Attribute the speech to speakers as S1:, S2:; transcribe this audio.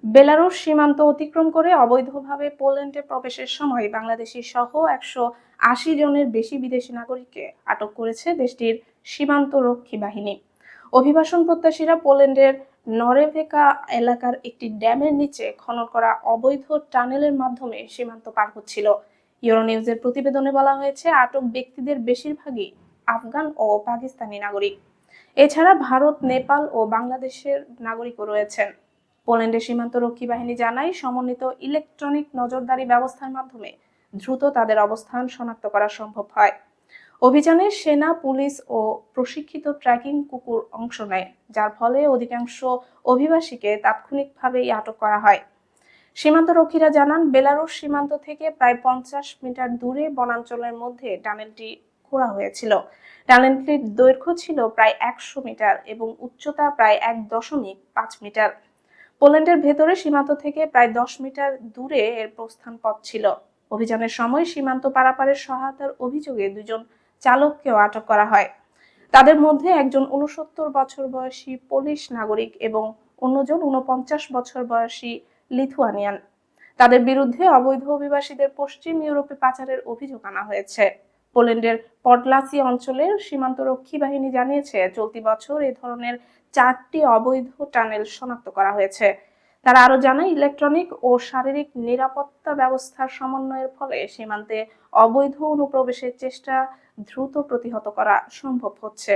S1: বেলারুশ সীমান্ত অতিক্রম করে অবৈধভাবে পোল্যান্ডে প্রবেশের সময় বাংলাদেশি সহ 180 জনের বেশি বিদেশি নাগরিককে আটক করেছে দেশটির সীমান্ত রক্ষী বাহিনী। অভিবাসন প্রত্যাশীরা পোল্যান্ডের নরেভেকা এলাকার একটি ড্যামের নিচে খনন করা অবৈধ টানেলের মাধ্যমে সীমান্ত পার হচ্ছিল। ইউরোনিউজের প্রতিবেদনে বলা হয়েছে, আটক ব্যক্তিদের বেশিরভাগই আফগান ও পাকিস্তানি নাগরিক। এছাড়া ভারত, নেপাল ও বাংলাদেশের নাগরিকও রয়েছেন। পোল্যান্ডের সীমান্তরক্ষী বাহিনী জানায়, সমন্বিত ইলেকট্রনিক নজরদারি ব্যবস্থার মাধ্যমে দ্রুত তাদের অবস্থান শনাক্ত করা সম্ভব হয়। অভিযানে সেনা, পুলিশ ও প্রশিক্ষিত ট্র্যাকিং কুকুর অংশ নেয়, যার ফলে অধিকাংশ অভিবাসীকে তাৎক্ষণিকভাবেই আটক করা হয়। সীমান্তরক্ষীরা জানান, বেলারুশ সীমান্ত থেকে প্রায় 50 মিটার দূরে বনাঞ্চলের মধ্যে টানেলটি খোঁড়া হয়েছিল। টানেলটির দৈর্ঘ্য ছিল প্রায় 100 মিটার এবং উচ্চতা প্রায় 1.5 মিটার। পোল্যান্ডের ভেতরে সীমান্ত থেকে প্রায় 10 মিটার দূরে এর প্রস্থান পথ ছিল। অভিযানের সময় সীমান্ত পারাপারের সহায়তার অভিযোগে 2 জন চালককেও আটক করা হয়। তাদের মধ্যে একজন 69 বছর বয়সী পোলিশ নাগরিক এবং অন্যজন 49 বছর বয়সী লিথুয়ানিয়ান। তাদের বিরুদ্ধে অবৈধ অভিবাসীদের পশ্চিম ইউরোপে পাচারের অভিযোগ আনা হয়েছে। পোল্যান্ডের পডলাসি অঞ্চলের সীমান্তরক্ষী বাহিনী জানিয়েছে, চলতি বছর এ ধরনের 4টি অবৈধ টানেল শনাক্ত করা হয়েছে। তারা আরো জানায়, ইলেকট্রনিক ও শারীরিক নিরাপত্তা ব্যবস্থার সমন্বয়ের ফলে সীমান্তে অবৈধ অনুপ্রবেশের চেষ্টা দ্রুত প্রতিহত করা সম্ভব হচ্ছে।